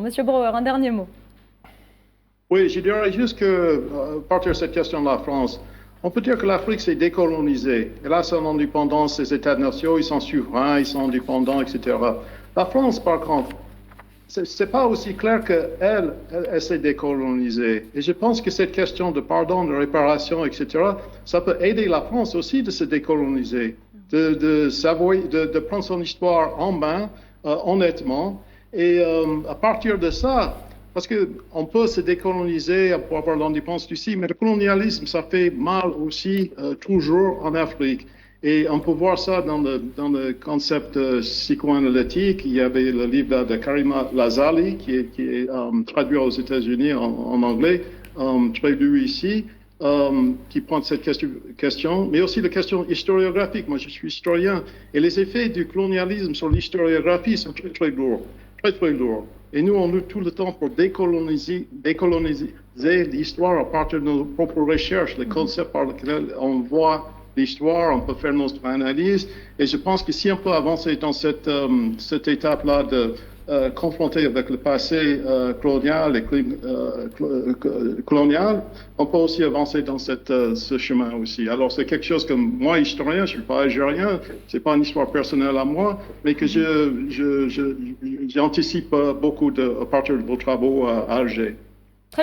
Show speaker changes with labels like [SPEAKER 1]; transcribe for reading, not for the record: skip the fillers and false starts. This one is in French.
[SPEAKER 1] Monsieur Brouwer, un dernier mot.
[SPEAKER 2] Oui, je dirais juste que, à partir de cette question de la France, on peut dire que l'Afrique s'est décolonisée. Elle a son indépendance, ses États-nations, ils sont souverains, ils sont indépendants, etc. La France, par contre, c'est pas aussi clair qu'elle s'est décolonisée. Et je pense que cette question de pardon, de réparation, etc., ça peut aider la France aussi de se décoloniser, de prendre son histoire en main, honnêtement. Et à partir de ça, parce qu'on peut se décoloniser pour avoir l'indépendance d'ici, mais le colonialisme, ça fait mal aussi toujours en Afrique. Et on peut voir ça dans le concept psychoanalytique. Il y avait le livre de Karima Lazali, qui est traduit aux États-Unis en anglais, très lu ici, qui prend cette question, mais aussi la question historiographique. Moi, je suis historien, et les effets du colonialisme sur l'historiographie sont très, très lourds, très, très lourds. Et nous, on lutte tout le temps pour décoloniser l'histoire à partir de nos propres recherches, les concepts par lesquels on voit l'histoire, on peut faire notre analyse. Et je pense que si on peut avancer dans cette étape-là de confronter avec le passé colonial et colonial, on peut aussi avancer dans ce chemin aussi. Alors c'est quelque chose que moi, historien, je ne suis pas algérien, c'est pas une histoire personnelle à moi, mais que j'anticipe beaucoup à partir de vos travaux à Alger.